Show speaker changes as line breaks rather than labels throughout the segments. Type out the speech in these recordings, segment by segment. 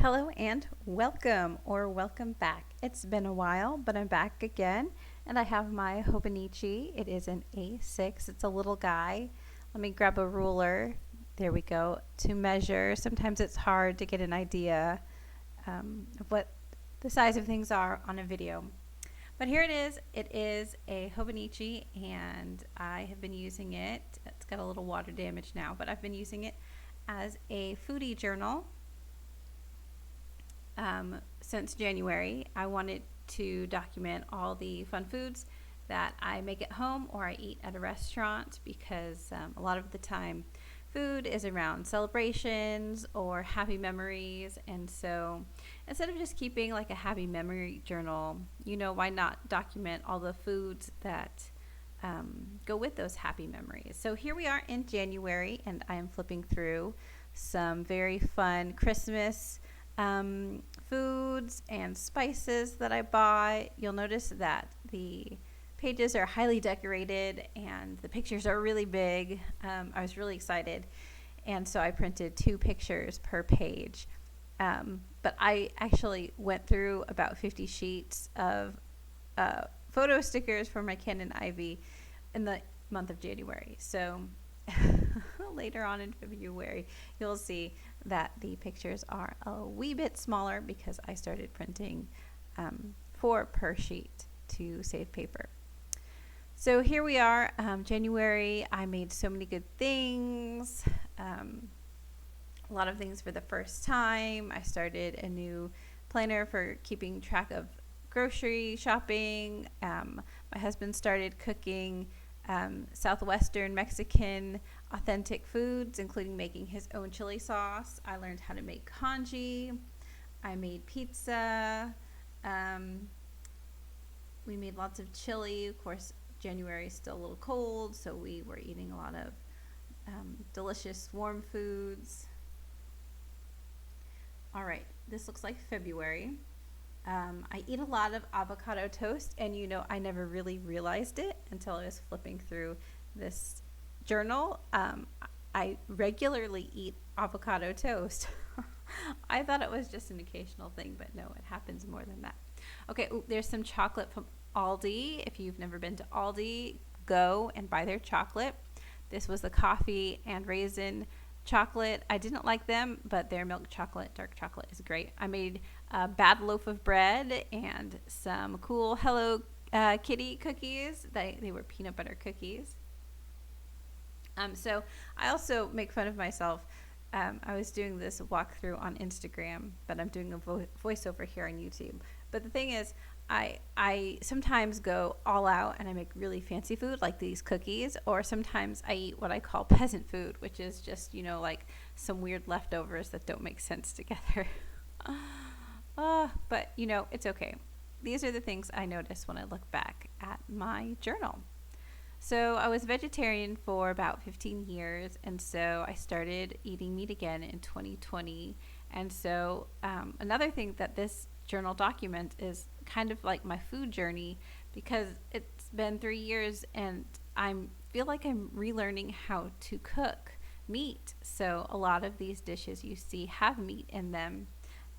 Hello and welcome or welcome back. It's been a while, but I'm back again and I have my Hobonichi. It is an A6. It's a little guy. Let me grab a ruler. There we go. To measure. Sometimes it's hard to get an idea of what the size of things are on a video. But here it is. It is a Hobonichi and I have been using it. It's got a little water damage now, but I've been using it as a foodie journal since January. I wanted to document all the fun foods that I make at home or I eat at a restaurant because a lot of the time food is around celebrations or happy memories. And so instead of just keeping like a happy memory journal, why not document all the foods that go with those happy memories? So here we are in January and I am flipping through some very fun Christmas foods and spices that I bought. You'll notice that the pages are highly decorated and the pictures are really big. I was really excited, and so I printed 2 pictures per page. But I actually went through about 50 sheets of photo stickers for my Canon Ivy in the month of January. So later on in February, you'll see that the pictures are a wee bit smaller because I started printing 4 per sheet to save paper. So here we are, January. I made so many good things, a lot of things for the first time. I started a new planner for keeping track of grocery shopping. My husband started cooking Southwestern Mexican authentic foods, including making his own chili sauce. I learned how to make congee. I made pizza. We made lots of chili. Of course, January is still a little cold, so we were eating a lot of delicious warm foods. All right, this looks like February. I eat a lot of avocado toast, and I never really realized it until I was flipping through this journal. I regularly eat avocado toast. I thought it was just an occasional thing, but no, it happens more than that. Okay, there's some chocolate from Aldi. If you've never been to Aldi, go and buy their chocolate. This was the coffee and raisin chocolate. I didn't like them, but their milk chocolate, dark chocolate, is great. I made a bad loaf of bread and some cool Hello Kitty cookies. They were peanut butter cookies. So I also make fun of myself. I was doing this walkthrough on Instagram, but I'm doing a voiceover here on YouTube. But the thing is, I sometimes go all out and I make really fancy food like these cookies, or sometimes I eat what I call peasant food, which is just, like some weird leftovers that don't make sense together. But, it's okay. These are the things I notice when I look back at my journal. So I was vegetarian for about 15 years, and so I started eating meat again in 2020. And so another thing that this journal document is kind of like my food journey, because it's been 3 years and I feel like I'm relearning how to cook meat. So a lot of these dishes you see have meat in them,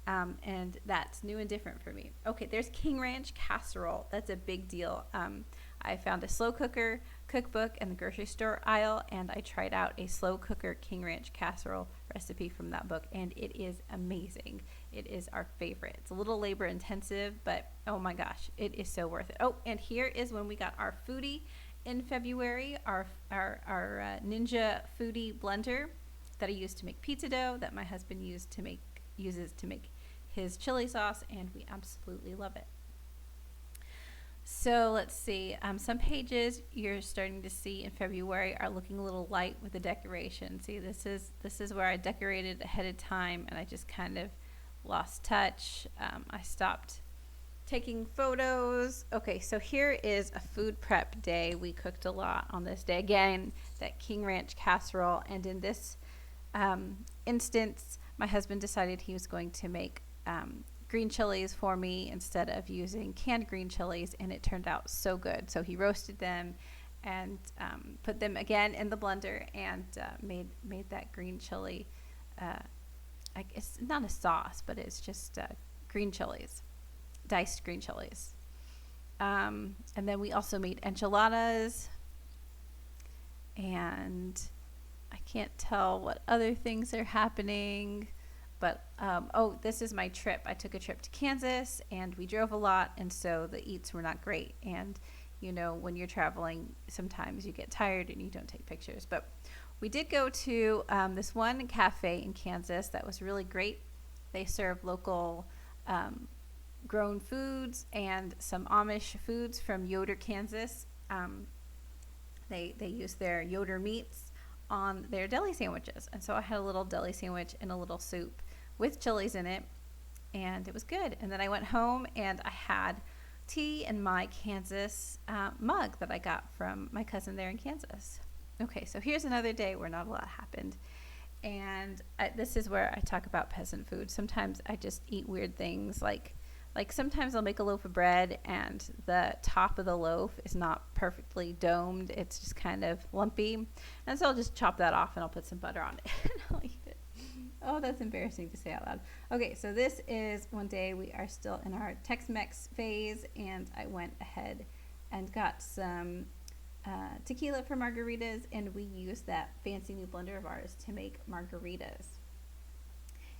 and that's new and different for me. Okay, there's King Ranch casserole. That's a big deal. I found a slow cooker cookbook in the grocery store aisle, and I tried out a slow cooker King Ranch casserole recipe from that book, and it is amazing. It is our favorite. It's a little labor intensive, but oh my gosh, it is so worth it. Oh, and here is when we got our foodie in February, our Ninja Foodie blender that I used to make pizza dough, that my husband uses to make his chili sauce, and we absolutely love it. So let's see. Some pages you're starting to see in February are looking a little light with the decoration. See, this is where I decorated ahead of time, and I just kind of lost touch. I stopped taking photos. Okay, so here is a food prep day. We cooked a lot on this day. Again, that King Ranch casserole, and in this instance, my husband decided he was going to make green chilies for me instead of using canned green chilies, and it turned out so good. So he roasted them and put them again in the blender and made that green chili it's not a sauce, but it's just green chilies, diced green chilies. And then we also made enchiladas, and I can't tell what other things are happening. But oh, this is my trip. I took a trip to Kansas, and we drove a lot, and so the eats were not great. And you know, when you're traveling, sometimes you get tired and you don't take pictures. But we did go to this one cafe in Kansas that was really great. They serve local grown foods and some Amish foods from Yoder, Kansas. They use their Yoder meats on their deli sandwiches. And so I had a little deli sandwich and a little soup with chilies in it, and it was good. And then I went home and I had tea in my Kansas mug that I got from my cousin there in Kansas. Okay, so here's another day where not a lot happened. And this is where I talk about peasant food. Sometimes I just eat weird things, like sometimes I'll make a loaf of bread and the top of the loaf is not perfectly domed. It's just kind of lumpy. And so I'll just chop that off and I'll put some butter on it and I'll eat it. Oh, that's embarrassing to say out loud. Okay, so this is one day we are still in our Tex-Mex phase, and I went ahead and got some tequila for margaritas, and we used that fancy new blender of ours to make margaritas.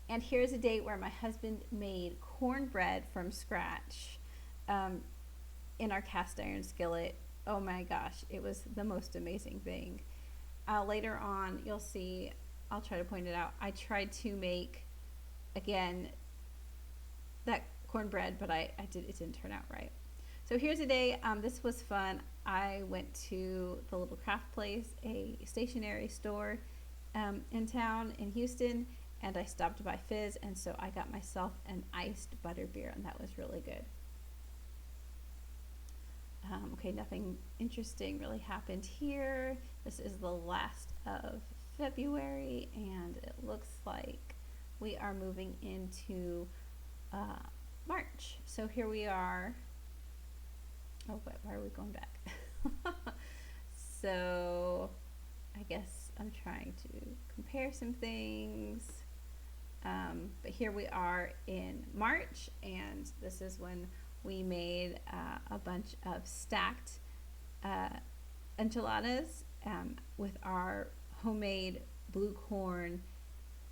And here's a day where my husband made cornbread from scratch in our cast iron skillet. Oh my gosh, it was the most amazing thing. Later on, you'll see, I'll try to point it out. I tried to make, again, that cornbread, but it didn't turn out right. So here's a day, this was fun. I went to the little craft place, a stationery store in town in Houston, and I stopped by Fizz, and so I got myself an iced butterbeer, and that was really good. Okay, nothing interesting really happened here. This is the last of February, and it looks like we are moving into March. So here we are. Oh, but why are we going back? So I guess I'm trying to compare some things. But here we are in March, and this is when we made a bunch of stacked enchiladas with our homemade blue corn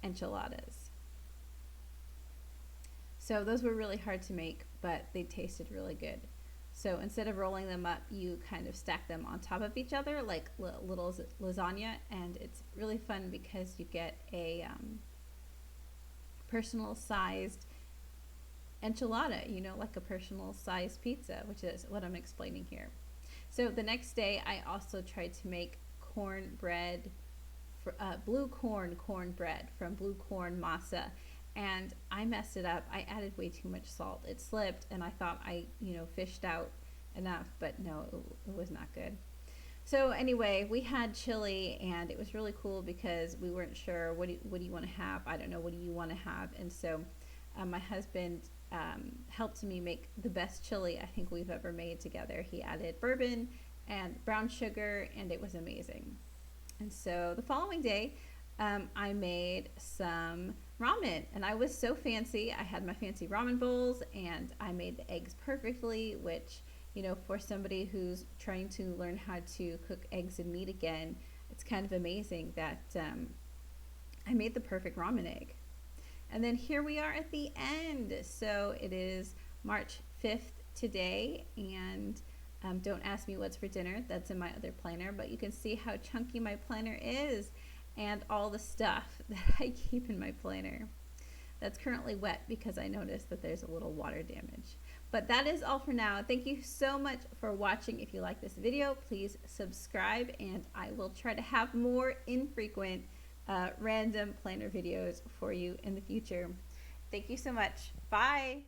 enchiladas. So those were really hard to make, but they tasted really good. So instead of rolling them up, you kind of stack them on top of each other like little lasagna, and it's really fun because you get a personal sized enchilada, you know, like a personal sized pizza, which is what I'm explaining here. So the next day I also tried to make cornbread, blue cornbread from blue corn masa, and I messed it up. I added way too much salt. It slipped, and I thought I, fished out enough, but no, it was not good. So anyway, we had chili, and it was really cool because we weren't sure what do you want to have. I don't know, what do you want to have? And so my husband helped me make the best chili I think we've ever made together. He added bourbon and brown sugar, and it was amazing. And so the following day, I made some ramen, and I was so fancy. I had my fancy ramen bowls, and I made the eggs perfectly, which, for somebody who's trying to learn how to cook eggs and meat again, it's kind of amazing that I made the perfect ramen egg. And then here we are at the end. So it is March 5th today, and don't ask me what's for dinner. That's in my other planner, but you can see how chunky my planner is and all the stuff that I keep in my planner. That's currently wet because I noticed that there's a little water damage. But that is all for now. Thank you so much for watching. If you like this video, please subscribe, and I will try to have more infrequent random planner videos for you in the future. Thank you so much. Bye.